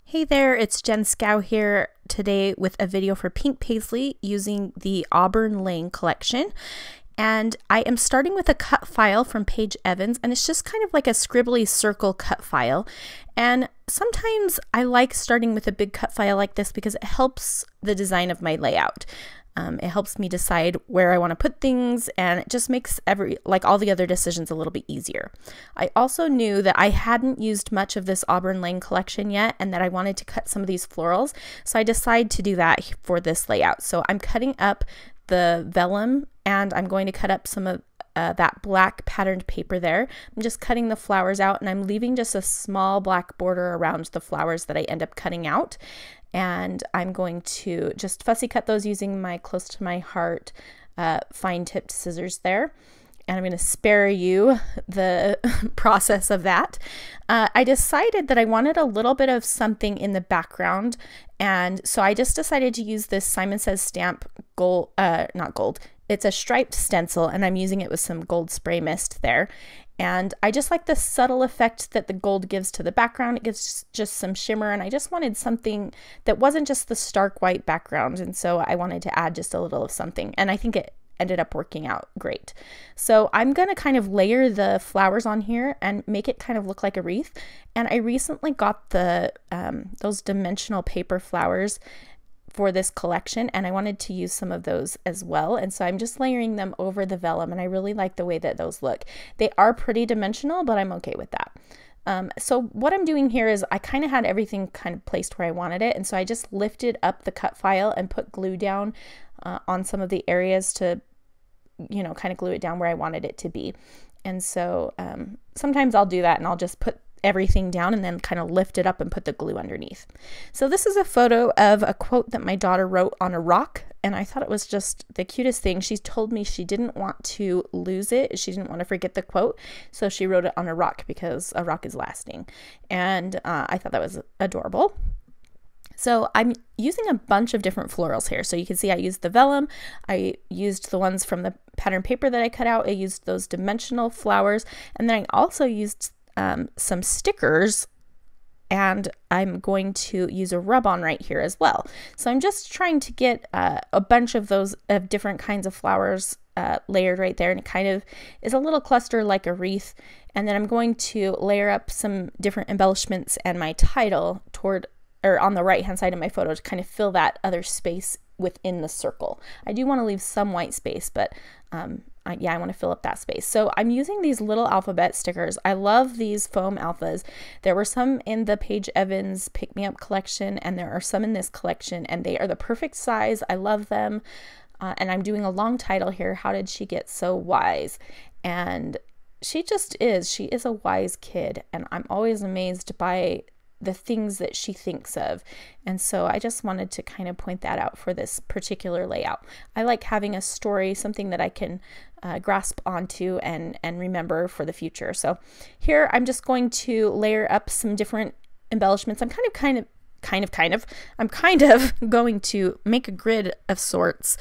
Hey there, it's Jen Schow here today with a video for Pink Paislee using the Auburn Lane collection. And I am starting with a cut file from Paige Evans, and it's just kind of like a scribbly circle cut file. And sometimes I like starting with a big cut file like this because it helps the design of my layout. It helps me decide where I want to put things, and it just makes all the other decisions a little bit easier. I also knew that I hadn't used much of this Auburn Lane collection yet, and that I wanted to cut some of these florals, so I decided to do that for this layout. So I'm cutting up the vellum, and I'm going to cut up some of that black patterned paper there. I'm just cutting the flowers out, and I'm leaving just a small black border around the flowers that I end up cutting out. And I'm going to just fussy cut those using my close to my heart fine tipped scissors there. And I'm going to spare you the process of that. I decided that I wanted a little bit of something in the background, and so I just decided to use this Simon Says stamp gold, not gold, it's a striped stencil, and I'm using it with some gold spray mist there. And I just like the subtle effect that the gold gives to the background. It gives just some shimmer, and I just wanted something that wasn't just the stark white background, and so I wanted to add just a little of something, and I think it ended up working out great. So I'm going to kind of layer the flowers on here and make it kind of look like a wreath. And I recently got the those dimensional paper flowers for this collection, and I wanted to use some of those as well, and so I'm just layering them over the vellum, and I really like the way that those look. They are pretty dimensional, but I'm okay with that. So what I'm doing here is I kind of had everything kind of placed where I wanted it, and so I just lifted up the cut file and put glue down on some of the areas to, you know, kind of glue it down where I wanted it to be. And so sometimes I'll do that, and I'll just put everything down and then kind of lift it up and put the glue underneath. So this is a photo of a quote that my daughter wrote on a rock, and I thought it was just the cutest thing. She told me she didn't want to lose it. She didn't want to forget the quote, so she wrote it on a rock because a rock is lasting. And I thought that was adorable. So I'm using a bunch of different florals here. So you can see I used the vellum, I used the ones from the pattern paper that I cut out, I used those dimensional flowers, and then I also used some stickers, and I'm going to use a rub-on right here as well. So I'm just trying to get a bunch of those different kinds of flowers layered right there, and it kind of is a little cluster like a wreath. And then I'm going to layer up some different embellishments and my title on the right hand side of my photo to kind of fill that other space within the circle. I do want to leave some white space, but yeah, I want to fill up that space. So I'm using these little alphabet stickers. I love these foam alphas. There were some in the Paige Evans Pick Me Up collection, and there are some in this collection, and they are the perfect size. I love them. And I'm doing a long title here, How Did She Get So Wise? And she just is. She is a wise kid, and I'm always amazed by the things that she thinks of. And so I just wanted to kind of point that out for this particular layout. I like having a story, something that I can grasp onto and remember for the future. So here I'm just going to layer up some different embellishments. I'm kind of going to make a grid of sorts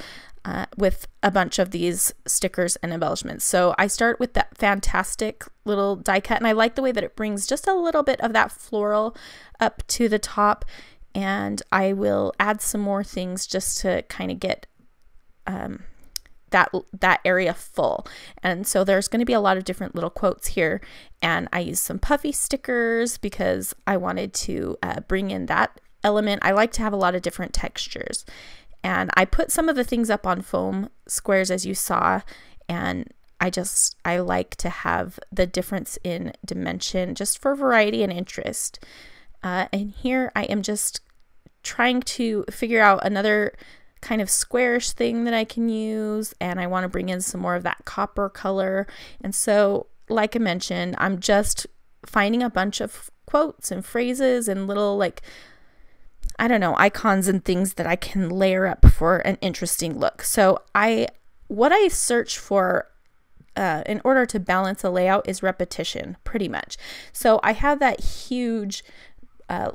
with a bunch of these stickers and embellishments. So I start with that fantastic little die cut, and I like the way that it brings just a little bit of that floral up to the top, and I will add some more things just to kind of get that area full. And so there's going to be a lot of different little quotes here, and I used some puffy stickers because I wanted to bring in that element. I like to have a lot of different textures. And I put some of the things up on foam squares, as you saw, and I like to have the difference in dimension just for variety and interest. And here I am just trying to figure out another kind of squarish thing that I can use, and I want to bring in some more of that copper color. And so, like I mentioned, I'm just finding a bunch of quotes and phrases and little, like, I don't know, icons and things that I can layer up for an interesting look. So what I search for in order to balance a layout is repetition, pretty much. So I have that huge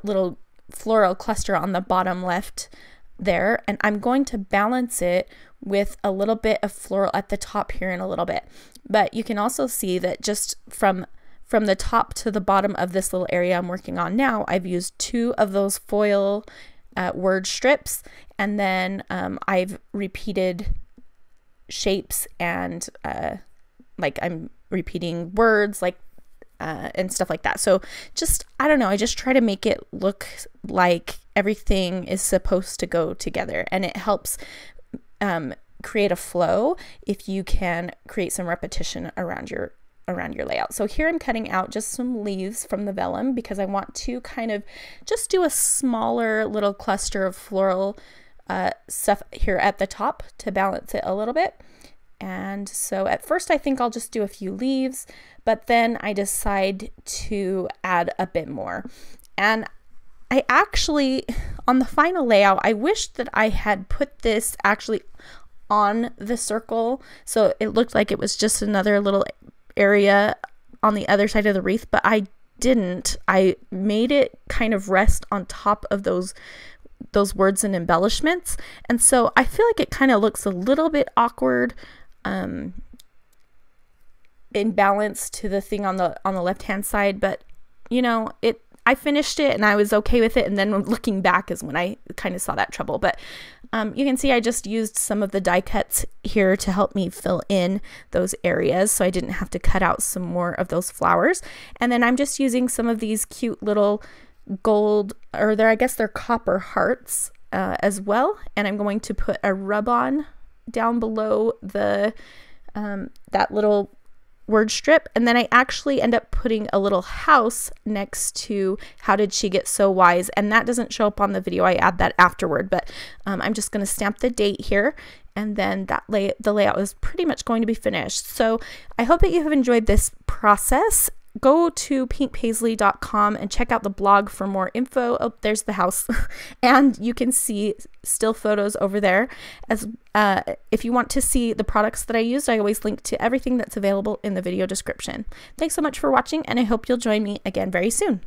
little floral cluster on the bottom left there, and I'm going to balance it with a little bit of floral at the top here in a little bit. But you can also see that just from from the top to the bottom of this little area I'm working on now, I've used 2 of those foil word strips, and then I've repeated shapes and like I'm repeating words like and stuff like that. So just, I don't know, I just try to make it look like everything is supposed to go together, and it helps create a flow if you can create some repetition around your layout. So here I'm cutting out just some leaves from the vellum because I want to kind of just do a smaller little cluster of floral stuff here at the top to balance it a little bit. And so at first I think I'll just do a few leaves, but then I decide to add a bit more. And I actually, on the final layout, I wish that I had put this actually on the circle so it looked like it was just another little area on the other side of the wreath, but I didn't. I made it kind of rest on top of those words and embellishments, and so I feel like it kind of looks a little bit awkward in balance to the thing on the left hand side, but you know, I finished it and I was okay with it, and then looking back is when I kind of saw that trouble. But you can see I just used some of the die cuts here to help me fill in those areas, so I didn't have to cut out some more of those flowers. And then I'm just using some of these cute little gold, or I guess they're copper hearts as well, and I'm going to put a rub-on down below the that little word strip, and then I actually end up putting a little house next to How Did She Get So Wise, and that doesn't show up on the video. I add that afterward, but I'm just going to stamp the date here, and then the layout is pretty much going to be finished. So I hope that you have enjoyed this process. Go to pinkpaisley.com and check out the blog for more info. Oh, there's the house. And you can see still photos over there. As if you want to see the products that I used, I always link to everything that's available in the video description. Thanks so much for watching, and I hope you'll join me again very soon.